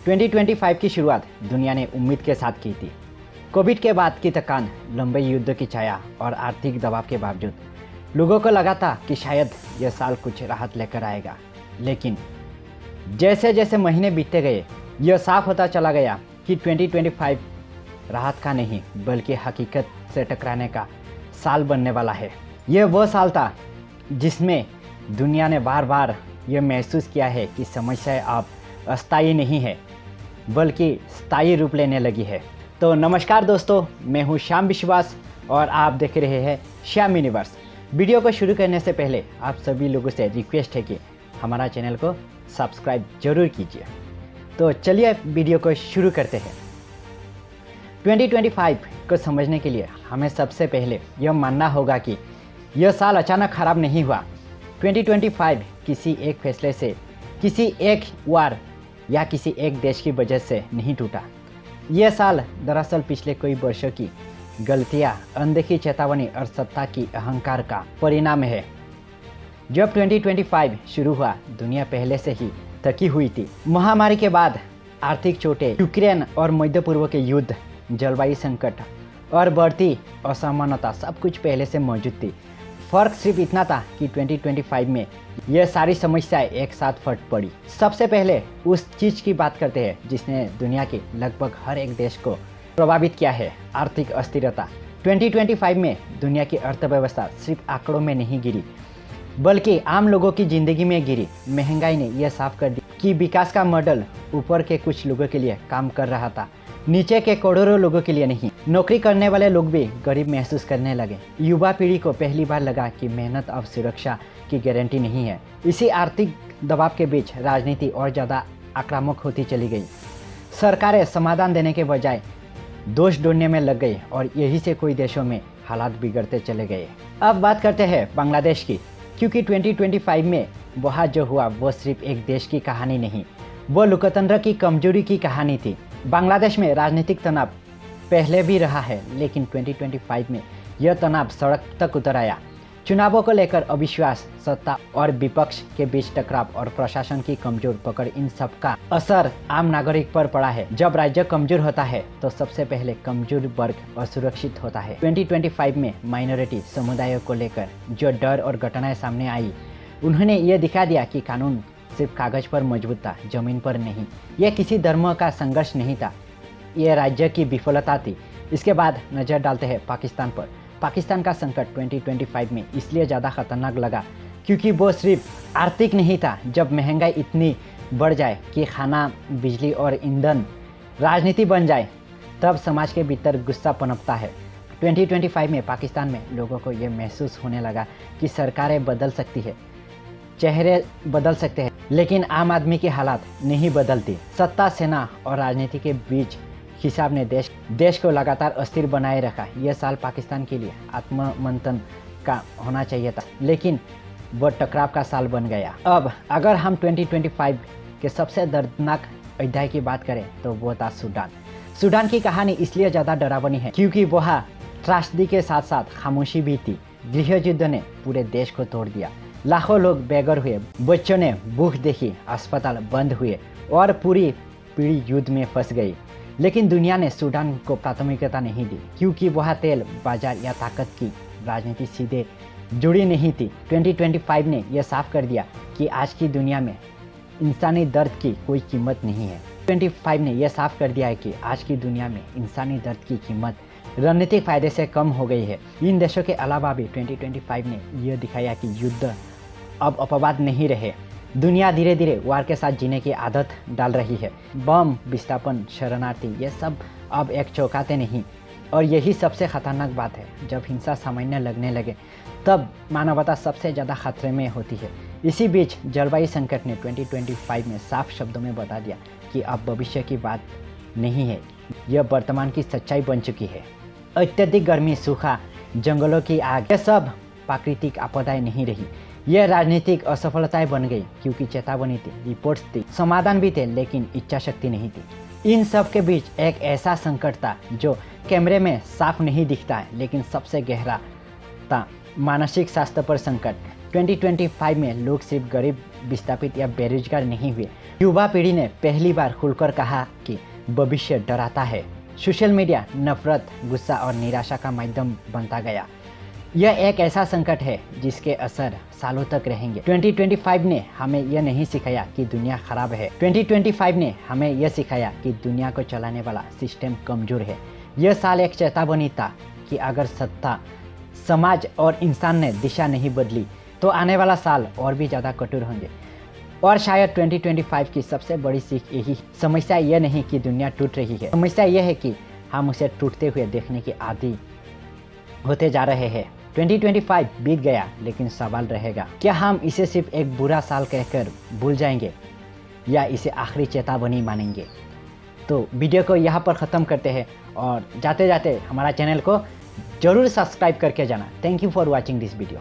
2025 की शुरुआत दुनिया ने उम्मीद के साथ की थी। कोविड के बाद की थकान, लंबे युद्ध की छाया और आर्थिक दबाव के बावजूद लोगों को लगा था कि शायद यह साल कुछ राहत लेकर आएगा। लेकिन जैसे जैसे महीने बीतते गए, यह साफ होता चला गया कि 2025 राहत का नहीं बल्कि हकीकत से टकराने का साल बनने वाला है। यह वह साल था जिसमें दुनिया ने बार बार यह महसूस किया है कि समस्याएं अब अस्थायी नहीं है बल्कि स्थायी रूप लेने लगी है। तो नमस्कार दोस्तों, मैं हूं श्याम विश्वास और आप देख रहे हैं श्याम यूनिवर्स। वीडियो को शुरू करने से पहले आप सभी लोगों से रिक्वेस्ट है कि हमारा चैनल को सब्सक्राइब जरूर कीजिए। तो चलिए वीडियो को शुरू करते हैं। 2025 को समझने के लिए हमें सबसे पहले यह मानना होगा कि यह साल अचानक खराब नहीं हुआ। 2025 किसी एक फैसले से, किसी एक वार या किसी एक देश की वजह से नहीं टूटा। यह साल दरअसल पिछले कई वर्षों की गलतियां, अनदेखी चेतावनी और सत्ता की अहंकार का परिणाम है। जब 2025 शुरू हुआ, दुनिया पहले से ही थकी हुई थी। महामारी के बाद आर्थिक चोटें, यूक्रेन और मध्य पूर्व के युद्ध, जलवायु संकट और बढ़ती असमानता सब कुछ पहले से मौजूद थी। फर्क सिर्फ इतना था कि 2025 में यह सारी समस्याएं एक साथ फट पड़ी। सबसे पहले उस चीज़ की बात करते हैं जिसने दुनिया के लगभग हर एक देश को प्रभावित किया है, आर्थिक अस्थिरता। 2025 में दुनिया की अर्थव्यवस्था सिर्फ आंकड़ों में नहीं गिरी बल्कि आम लोगों की ज़िंदगी में गिरी। महंगाई ने यह साफ कर दी कि विकास का मॉडल ऊपर के कुछ लोगों के लिए काम कर रहा था, नीचे के करोड़ों लोगों के लिए नहीं। नौकरी करने वाले लोग भी गरीब महसूस करने लगे। युवा पीढ़ी को पहली बार लगा कि मेहनत अब सुरक्षा की गारंटी नहीं है। इसी आर्थिक दबाव के बीच राजनीति और ज़्यादा आक्रामक होती चली गई। सरकारें समाधान देने के बजाय दोष ढूंढने में लग गई और यही से कई देशों में हालात बिगड़ते चले गए। अब बात करते हैं बांग्लादेश की, क्योंकि 2025 में वहाँ जो हुआ वो सिर्फ एक देश की कहानी नहीं, वो लोकतंत्र की कमजोरी की कहानी थी। बांग्लादेश में राजनीतिक तनाव पहले भी रहा है, लेकिन 2025 में यह तनाव सड़क तक उतर आया। चुनावों को लेकर अविश्वास, सत्ता और विपक्ष के बीच टकराव और प्रशासन की कमजोर पकड़, इन सब का असर आम नागरिक पर पड़ा है। जब राज्य कमजोर होता है तो सबसे पहले कमजोर वर्ग असुरक्षित होता है। 2025 में माइनॉरिटी समुदायों को लेकर जो डर और घटनाएं सामने आई, उन्होंने ये दिखा दिया कि कानून सिर्फ कागज पर मजबूत था, जमीन पर नहीं। यह किसी धर्म का संघर्ष नहीं था, यह राज्य की विफलता थी। इसके बाद नज़र डालते हैं पाकिस्तान पर। पाकिस्तान का संकट 2025 में इसलिए ज़्यादा खतरनाक लगा क्योंकि वो सिर्फ आर्थिक नहीं था। जब महंगाई इतनी बढ़ जाए कि खाना, बिजली और ईंधन राजनीति बन जाए, तब समाज के भीतर गुस्सा पनपता है। 2025 में पाकिस्तान में लोगों को ये महसूस होने लगा कि सरकारें बदल सकती है, चेहरे बदल सकते हैं, लेकिन आम आदमी की हालात नहीं बदलती। सत्ता, सेना और राजनीति के बीच हिसाब ने देश को लगातार अस्थिर बनाए रखा। यह साल पाकिस्तान के लिए आत्ममंथन का होना चाहिए था, लेकिन वह टकराव का साल बन गया। अब अगर हम 2025 के सबसे दर्दनाक अध्याय की बात करें तो वो था सूडान। सूडान की कहानी इसलिए ज़्यादा डरावनी है क्योंकि वहाँ त्रासदी के साथ साथ खामोशी भी थी। गृह युद्ध ने पूरे देश को तोड़ दिया। लाखों लोग बेघर हुए, बच्चों ने भूख देखी, अस्पताल बंद हुए और पूरी पीढ़ी युद्ध में फंस गई। लेकिन दुनिया ने सूडान को प्राथमिकता नहीं दी क्योंकि वह तेल बाजार या ताकत की राजनीति सीधे जुड़ी नहीं थी। 2025 ने यह साफ कर दिया कि आज की दुनिया में इंसानी दर्द की कोई कीमत नहीं है। 2025 ने यह साफ कर दिया है कि आज की दुनिया में इंसानी दर्द की कीमत रणनीतिक फायदे से कम हो गई है। इन देशों के अलावा भी 2025 ने यह दिखाया कि युद्ध अब अपवाद नहीं रहे। दुनिया धीरे धीरे वार के साथ जीने की आदत डाल रही है। बम, विस्थापन, शरणार्थी, ये सब अब एक चौंकाते नहीं। और यही सबसे खतरनाक बात है, जब हिंसा सामान्य लगने लगे तब मानवता सबसे ज़्यादा खतरे में होती है। इसी बीच जलवायु संकट ने 2025 में साफ शब्दों में बता दिया कि अब भविष्य की बात नहीं है, यह वर्तमान की सच्चाई बन चुकी है। अत्यधिक गर्मी, सूखा, जंगलों की आग, यह सब प्राकृतिक आपदाएं नहीं रही, यह राजनीतिक असफलताएं बन गई क्योंकि चेतावनी थी, रिपोर्ट्स थी, समाधान भी थे, लेकिन इच्छा शक्ति नहीं थी। इन सब के बीच एक ऐसा संकट था जो कैमरे में साफ नहीं दिखता है, लेकिन सबसे गहरा था मानसिक स्वास्थ्य पर संकट। 2025 में लोग सिर्फ गरीब, विस्थापित या बेरोजगार नहीं हुए। युवा पीढ़ी ने पहली बार खुलकर कहा कि भविष्य डराता है। सोशल मीडिया नफरत, गुस्सा और निराशा का माध्यम बनता गया। यह एक ऐसा संकट है जिसके असर सालों तक रहेंगे। 2025 ने हमें यह नहीं सिखाया कि दुनिया खराब है। 2025 ने हमें यह सिखाया कि दुनिया को चलाने वाला सिस्टम कमजोर है। यह साल एक चेतावनी था कि अगर सत्ता, समाज और इंसान ने दिशा नहीं बदली तो आने वाला साल और भी ज़्यादा कठोर होंगे। और शायद 2025 की सबसे बड़ी सीख यही, समस्या यह नहीं कि दुनिया टूट रही है, समस्या यह है कि हम उसे टूटते हुए देखने की आदी होते जा रहे हैं। 2025 बीत गया, लेकिन सवाल रहेगा, क्या हम इसे सिर्फ एक बुरा साल कहकर भूल जाएंगे या इसे आखिरी चेतावनी मानेंगे। तो वीडियो को यहाँ पर ख़त्म करते हैं और जाते जाते हमारा चैनल को ज़रूर सब्सक्राइब करके जाना। Thank you for watching this video.